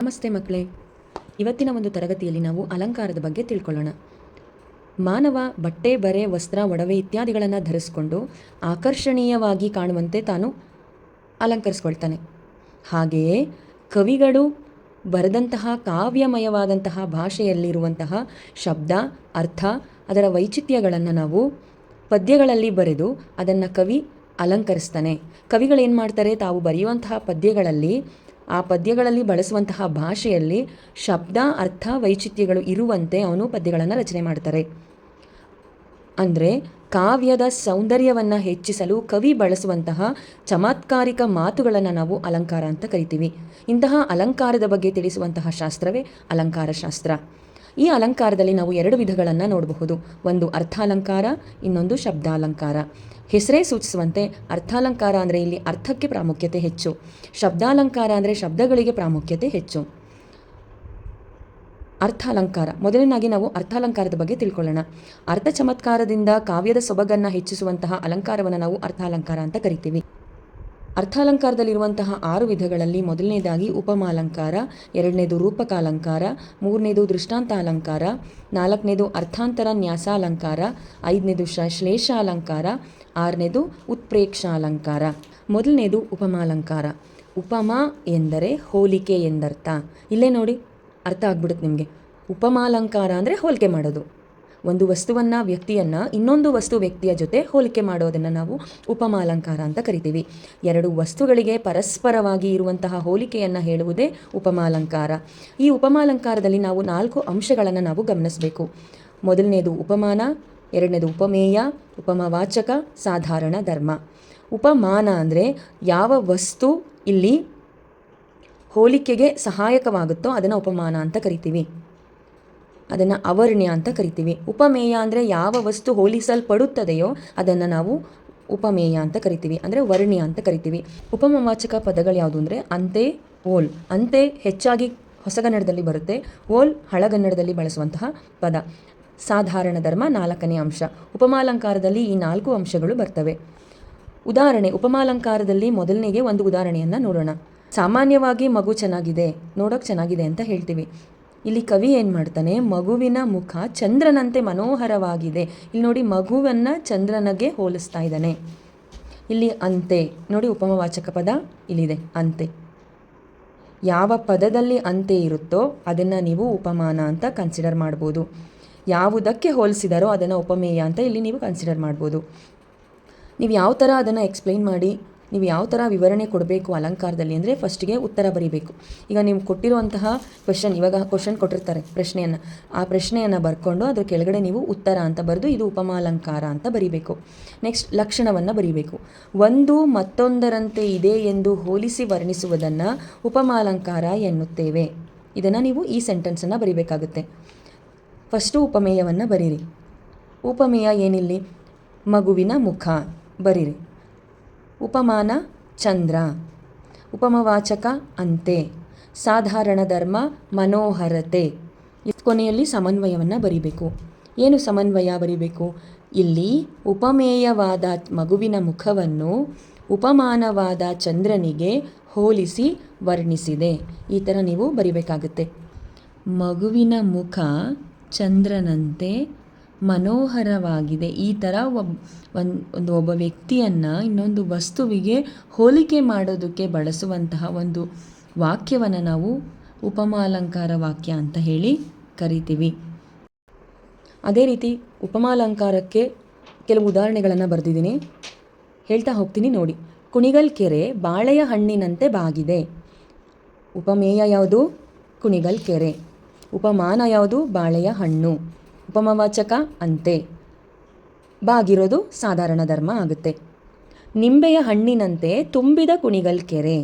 ನಮಸ್ತೆ ಮಕ್ಕಳೇ, ಇವತ್ತಿನ ಒಂದು ತರಗತಿಯಲ್ಲಿ ನಾವು ಅಲಂಕಾರದ ಬಗ್ಗೆ ತಿಳ್ಕೊಳ್ಳೋಣ. ಮಾನವ ಬಟ್ಟೆ, ಬರೆ, ವಸ್ತ್ರ, ಒಡವೆ ಇತ್ಯಾದಿಗಳನ್ನು ಧರಿಸಿಕೊಂಡು ಆಕರ್ಷಣೀಯವಾಗಿ ಕಾಣುವಂತೆ ತಾನು ಅಲಂಕರಿಸ್ಕೊಳ್ತಾನೆ. ಹಾಗೆಯೇ ಕವಿಗಳು ಬರೆದಂತಹ ಕಾವ್ಯಮಯವಾದಂತಹ ಭಾಷೆಯಲ್ಲಿರುವಂತಹ ಶಬ್ದ, ಅರ್ಥ, ಅದರ ವೈಚಿತ್ರ್ಯಗಳನ್ನು ನಾವು ಪದ್ಯಗಳಲ್ಲಿ ಬರೆದು ಅದನ್ನು ಕವಿ ಅಲಂಕರಿಸ್ತಾನೆ. ಕವಿಗಳೇನು ಮಾಡ್ತಾರೆ, ತಾವು ಬರೆಯುವಂತಹ ಪದ್ಯಗಳಲ್ಲಿ ಆ ಪದ್ಯಗಳಲ್ಲಿ ಬಳಸುವಂತಹ ಭಾಷೆಯಲ್ಲಿ ಶಬ್ದ, ಅರ್ಥ, ವೈಚಿತ್ರ್ಯಗಳು ಇರುವಂತೆ ಅವನು ಪದ್ಯಗಳನ್ನು ರಚನೆ ಮಾಡ್ತಾರೆ. ಅಂದರೆ ಕಾವ್ಯದ ಸೌಂದರ್ಯವನ್ನು ಹೆಚ್ಚಿಸಲು ಕವಿ ಬಳಸುವಂತಹ ಚಮತ್ಕಾರಿಕ ಮಾತುಗಳನ್ನು ನಾವು ಅಲಂಕಾರ ಅಂತ ಕರಿತೀವಿ. ಇಂತಹ ಅಲಂಕಾರದ ಬಗ್ಗೆ ತಿಳಿಸುವಂತಹ ಶಾಸ್ತ್ರವೇ ಅಲಂಕಾರ ಶಾಸ್ತ್ರ. ಈ ಅಲಂಕಾರದಲ್ಲಿ ನಾವು ಎರಡು ವಿಧಗಳನ್ನು ನೋಡಬಹುದು. ಒಂದು ಅರ್ಥಾಲಂಕಾರ, ಇನ್ನೊಂದು ಶಬ್ದಾಲಂಕಾರ. ಹೆಸರೇ ಸೂಚಿಸುವಂತೆ ಅರ್ಥಾಲಂಕಾರ ಅಂದರೆ ಇಲ್ಲಿ ಅರ್ಥಕ್ಕೆ ಪ್ರಾಮುಖ್ಯತೆ ಹೆಚ್ಚು, ಶಬ್ದಾಲಂಕಾರ ಅಂದರೆ ಶಬ್ದಗಳಿಗೆ ಪ್ರಾಮುಖ್ಯತೆ ಹೆಚ್ಚು. ಅರ್ಥಾಲಂಕಾರ, ಮೊದಲನೇದಾಗಿ ನಾವು ಅರ್ಥಾಲಂಕಾರದ ಬಗ್ಗೆ ತಿಳ್ಕೊಳ್ಳೋಣ. ಅರ್ಥ ಚಮತ್ಕಾರದಿಂದ ಕಾವ್ಯದ ಸೊಬಗನ್ನು ಹೆಚ್ಚಿಸುವಂತಹ ಅಲಂಕಾರವನ್ನು ನಾವು ಅರ್ಥಾಲಂಕಾರ ಅಂತ ಕರಿತೀವಿ. ಅರ್ಥಾಲಂಕಾರದಲ್ಲಿರುವಂತಹ 6 ವಿಧಗಳಲ್ಲಿ ಮೊದಲನೇದಾಗಿ ಉಪಮಾಲಂಕಾರ, ಎರಡನೇದು ರೂಪಕಾಲಂಕಾರ, ಮೂರನೇದು ದೃಷ್ಟಾಂತಾಲಂಕಾರ, ನಾಲ್ಕನೇದು ಅರ್ಥಾಂತರ ನ್ಯಾಸಾಲಂಕಾರ, ಐದನೇದು ಶ್ಲೇಷಾಲಂಕಾರ, ಆರನೇದು ಉತ್ಪ್ರೇಕ್ಷಾಲಂಕಾರ. ಮೊದಲನೇದು ಉಪಮಾಲಂಕಾರ. ಉಪಮಾ ಎಂದರೆ ಹೋಲಿಕೆ ಎಂದರ್ಥ. ಇಲ್ಲೇ ನೋಡಿ, ಅರ್ಥ ಆಗ್ಬಿಡುತ್ತೆ ನಿಮಗೆ. ಉಪಮಾಲಂಕಾರ ಅಂದರೆ ಹೋಲಿಕೆ ಮಾಡೋದು. ಒಂದು ವಸ್ತುವನ್ನು, ವ್ಯಕ್ತಿಯನ್ನು ಇನ್ನೊಂದು ವ್ಯಕ್ತಿಯ ಜೊತೆ ಹೋಲಿಕೆ ಮಾಡೋದನ್ನು ನಾವು ಉಪಮಾಲಂಕಾರ ಅಂತ ಕರಿತೀವಿ. ಎರಡು ವಸ್ತುಗಳಿಗೆ ಪರಸ್ಪರವಾಗಿ ಇರುವಂತಹ ಹೋಲಿಕೆಯನ್ನು ಹೇಳುವುದೇ ಉಪಮಾಲಂಕಾರ. ಈ ಉಪಮಾಲಂಕಾರದಲ್ಲಿ ನಾವು 4 ಅಂಶಗಳನ್ನು ನಾವು ಗಮನಿಸಬೇಕು. ಮೊದಲನೇದು ಉಪಮಾನ, ಎರಡನೇದು ಉಪಮೇಯ, ಉಪಮವಾಚಕ, ಸಾಧಾರಣ ಧರ್ಮ. ಉಪಮಾನ ಅಂದರೆ ಯಾವ ವಸ್ತು ಇಲ್ಲಿ ಹೋಲಿಕೆಗೆ ಸಹಾಯಕವಾಗುತ್ತೋ ಅದನ್ನು ಉಪಮಾನ ಅಂತ ಕರಿತೀವಿ, ಅದನ್ನು ಅವರ್ಣ್ಯ ಅಂತ ಕರಿತೀವಿ. ಉಪಮೇಯ ಅಂದರೆ ಯಾವ ವಸ್ತು ಹೋಲಿಸಲ್ಪಡುತ್ತದೆಯೋ ಅದನ್ನು ನಾವು ಉಪಮೇಯ ಅಂತ ಕರಿತೀವಿ, ಅಂದರೆ ವರ್ಣ್ಯ ಅಂತ ಕರಿತೀವಿ. ಉಪಮವಾಚಕ ಪದಗಳು ಯಾವುದು ಅಂದರೆ ಅಂತೆ, ಓಲ್. ಅಂತೆ ಹೆಚ್ಚಾಗಿ ಹೊಸಗನ್ನಡದಲ್ಲಿ ಬರುತ್ತೆ, ಓಲ್ ಹಳಗನ್ನಡದಲ್ಲಿ ಬಳಸುವಂತಹ ಪದ. ಸಾಧಾರಣ ಧರ್ಮ 4ನೇ ಅಂಶ. ಉಪಮಾಲಂಕಾರದಲ್ಲಿ ಈ 4 ಅಂಶಗಳು ಬರ್ತವೆ. ಉದಾಹರಣೆ, ಉಪಮಾಲಂಕಾರದಲ್ಲಿ ಮೊದಲನೆಗೆ ಒಂದು ಉದಾಹರಣೆಯನ್ನು ನೋಡೋಣ. ಸಾಮಾನ್ಯವಾಗಿ ಮಗು ಚೆನ್ನಾಗಿದೆ, ನೋಡೋಕೆ ಚೆನ್ನಾಗಿದೆ ಅಂತ ಹೇಳ್ತೀವಿ. ಇಲ್ಲಿ ಕವಿ ಏನು ಮಾಡ್ತಾನೆ, ಮಗುವಿನ ಮುಖ ಚಂದ್ರನಂತೆ ಮನೋಹರವಾಗಿದೆ. ಇಲ್ಲಿ ನೋಡಿ, ಮಗುವನ್ನು ಚಂದ್ರನಿಗೆ ಹೋಲಿಸ್ತಾ ಇದ್ದಾನೆ. ಇಲ್ಲಿ ಅಂತೆ ನೋಡಿ, ಉಪಮವಾಚಕ ಪದ ಇಲ್ಲಿದೆ, ಅಂತೆ. ಯಾವ ಪದದಲ್ಲಿ ಅಂತೆ ಇರುತ್ತೋ ಅದನ್ನು ನೀವು ಉಪಮಾನ ಅಂತ ಕನ್ಸಿಡರ್ ಮಾಡ್ಬೋದು. ಯಾವುದಕ್ಕೆ ಹೋಲಿಸಿದಾರೋ ಅದನ್ನು ಉಪಮೇಯ ಅಂತ ಇಲ್ಲಿ ನೀವು ಕನ್ಸಿಡರ್ ಮಾಡ್ಬೋದು. ನೀವು ಯಾವ ಥರ ಅದನ್ನು ಎಕ್ಸ್ಪ್ಲೈನ್ ಮಾಡಿ, ನೀವು ಯಾವ ಥರ ವಿವರಣೆ ಕೊಡಬೇಕು ಅಲಂಕಾರದಲ್ಲಿ ಅಂದರೆ ಫಸ್ಟಿಗೆ ಉತ್ತರ ಬರೀಬೇಕು. ಈಗ ನೀವು ಕೊಟ್ಟಿರುವಂತಹ ಇವಾಗ ಕ್ವಶನ್ ಕೊಟ್ಟಿರ್ತಾರೆ ಪ್ರಶ್ನೆಯನ್ನು, ಆ ಪ್ರಶ್ನೆಯನ್ನು ಬರ್ಕೊಂಡು ಅದ್ರ ಕೆಳಗಡೆ ನೀವು ಉತ್ತರ ಅಂತ ಬರೆದು ಇದು ಉಪಮಾಲಂಕಾರ ಅಂತ ಬರೀಬೇಕು. ನೆಕ್ಸ್ಟ್ ಲಕ್ಷಣವನ್ನು ಬರೀಬೇಕು. ಒಂದು ಮತ್ತೊಂದರಂತೆ ಇದೆ ಎಂದು ಹೋಲಿಸಿ ವರ್ಣಿಸುವುದನ್ನು ಉಪಮಾಲಂಕಾರ ಎನ್ನುತ್ತೇವೆ. ಇದನ್ನು ನೀವು ಈ ಸೆಂಟೆನ್ಸನ್ನು ಬರೀಬೇಕಾಗುತ್ತೆ. ಫಸ್ಟು ಉಪಮೇಯವನ್ನು ಬರೀರಿ. ಉಪಮೇಯ ಏನಿಲ್ಲಿ, ಮಗುವಿನ ಮುಖ ಬರೀರಿ. ಉಪಮಾನ ಚಂದ್ರ, ಉಪಮವಾಚಕ ಅಂತೆ, ಸಾಧಾರಣ ಧರ್ಮ ಮನೋಹರತೆ. ಕೊನೆಯಲ್ಲಿ ಸಮನ್ವಯವನ್ನು ಬರೀಬೇಕು. ಏನು ಸಮನ್ವಯ ಬರೀಬೇಕು, ಇಲ್ಲಿ ಉಪಮೇಯವಾದ ಮಗುವಿನ ಮುಖವನ್ನು ಉಪಮಾನವಾದ ಚಂದ್ರನಿಗೆ ಹೋಲಿಸಿ ವರ್ಣಿಸಿದೆ. ಈ ಥರ ನೀವು ಬರೀಬೇಕಾಗುತ್ತೆ. ಮಗುವಿನ ಮುಖ ಚಂದ್ರನಂತೆ ಮನೋಹರವಾಗಿದೆ. ಈ ಥರ ಒಬ್ಬ ವ್ಯಕ್ತಿಯನ್ನು ಇನ್ನೊಂದು ವಸ್ತುವಿಗೆ ಹೋಲಿಕೆ ಮಾಡೋದಕ್ಕೆ ಬಳಸುವಂತಹ ಒಂದು ವಾಕ್ಯವನ್ನು ನಾವು ಉಪಮಾಲಂಕಾರ ವಾಕ್ಯ ಅಂತ ಹೇಳಿ ಕರಿತೀವಿ. ಅದೇ ರೀತಿ ಉಪಮಾಲಂಕಾರಕ್ಕೆ ಕೆಲವು ಉದಾಹರಣೆಗಳನ್ನು ಬರೆದಿದ್ದೀನಿ, ಹೇಳ್ತಾ ಹೋಗ್ತೀನಿ ನೋಡಿ. ಕುಣಿಗಲ್ ಕೆರೆ ಬಾಳೆಯ ಹಣ್ಣಿನಂತೆ ಬಾಗಿದೆ. ಉಪಮೇಯ ಯಾವುದು, ಕುಣಿಗಲ್ ಕೆರೆ. ಉಪಮಾನ ಯಾವುದು, ಬಾಳೆಯ ಹಣ್ಣು. ಉಪಮವಾಚಕ ಅಂತೆ, ಬಾಗಿರೋದು ಸಾಧಾರಣ ಧರ್ಮ ಆಗುತ್ತೆ. ನಿಂಬೆಯ ಹಣ್ಣಿನಂತೆ ತುಂಬಿದ ಕುಣಿಗಲ್ ಕೆರೆ.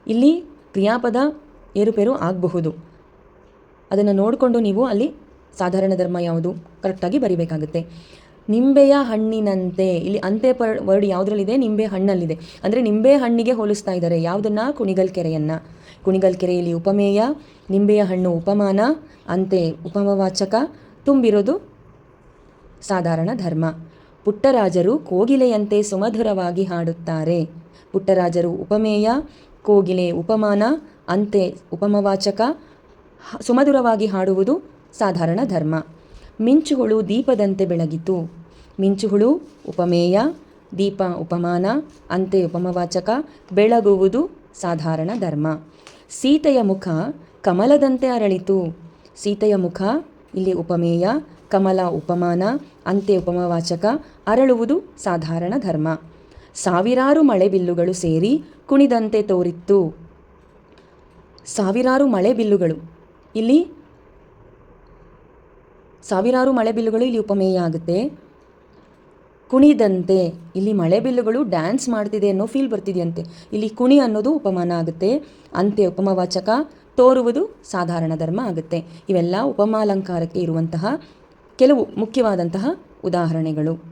ಇಲ್ಲಿ ಕ್ರಿಯಾಪದ ಏರುಪೇರು ಆಗಬಹುದು, ಅದನ್ನು ನೋಡಿಕೊಂಡು ನೀವು ಅಲ್ಲಿ ಸಾಧಾರಣ ಧರ್ಮ ಯಾವುದು ಕರೆಕ್ಟಾಗಿ ಬರಿಬೇಕಾಗುತ್ತೆ. ನಿಂಬೆಯ ಹಣ್ಣಿನಂತೆ, ಇಲ್ಲಿ ಅಂತೆ ವರ್ಡ್ ಯಾವುದರಲ್ಲಿದೆ, ನಿಂಬೆ ಹಣ್ಣಲ್ಲಿದೆ. ಅಂದರೆ ನಿಂಬೆ ಹಣ್ಣಿಗೆ ಹೋಲಿಸ್ತಾ ಇದ್ದಾರೆ ಯಾವುದನ್ನು, ಕುಣಿಗಲ್ ಕೆರೆಯನ್ನು. ಕುಣಿಗಲ್ ಕೆರೆಯಲ್ಲಿ ಉಪಮೇಯ, ನಿಂಬೆಯ ಹಣ್ಣು ಉಪಮಾನ, ಅಂತೆ ಉಪಮವಾಚಕ, ತುಂಬಿರೋದು ಸಾಧಾರಣ ಧರ್ಮ. ಪುಟ್ಟರಾಜರು ಕೋಗಿಲೆಯಂತೆ ಸುಮಧುರವಾಗಿ ಹಾಡುತ್ತಾರೆ. ಪುಟ್ಟರಾಜರು ಉಪಮೇಯ, ಕೋಗಿಲೆ ಉಪಮಾನ, ಅಂತೆ ಉಪಮವಾಚಕ, ಸುಮಧುರವಾಗಿ ಹಾಡುವುದು ಸಾಧಾರಣ ಧರ್ಮ. ಮಿಂಚುಹುಳು ದೀಪದಂತೆ ಬೆಳಗಿತು. ಮಿಂಚುಹುಳು ಉಪಮೇಯ, ದೀಪ ಉಪಮಾನ, ಅಂತೆ ಉಪಮವಾಚಕ, ಬೆಳಗುವುದು ಸಾಧಾರಣ ಧರ್ಮ. ಸೀತೆಯ ಮುಖ ಕಮಲದಂತೆ ಅರಳಿತು. ಸೀತೆಯ ಮುಖ ಇಲ್ಲಿ ಉಪಮೇಯ, ಕಮಲ ಉಪಮಾನ, ಅಂತೆ ಉಪಮವಾಚಕ, ಅರಳುವುದು ಸಾಧಾರಣ ಧರ್ಮ. ಸಾವಿರಾರು ಮಳೆಬಿಲ್ಲುಗಳು ಸೇರಿ ಕುಣಿದಂತೆ ತೋರಿತ್ತು. ಸಾವಿರಾರು ಮಳೆಬಿಲ್ಲುಗಳು ಇಲ್ಲಿ ಉಪಮೇಯ ಆಗುತ್ತೆ. ಕುಣಿದಂತೆ ಇಲ್ಲಿ ಮಳೆಬಿಲ್ಲುಗಳು ಡ್ಯಾನ್ಸ್ ಮಾಡ್ತಿದೆ ಅನ್ನೋ ಫೀಲ್ ಬರ್ತಿದೆಯಂತೆ. ಇಲ್ಲಿ ಕುಣಿ ಅನ್ನೋದು ಉಪಮಾನ ಆಗುತ್ತೆ. ಅಂತೆ ಉಪಮವಾಚಕ, ತೋರುವುದು ಸಾಧಾರಣ ಧರ್ಮ ಆಗುತ್ತೆ. ಇವೆಲ್ಲ ಉಪಮಾಲಂಕಾರಕ್ಕೆ ಇರುವಂತಹ ಕೆಲವು ಮುಖ್ಯವಾದಂತಹ ಉದಾಹರಣೆಗಳು.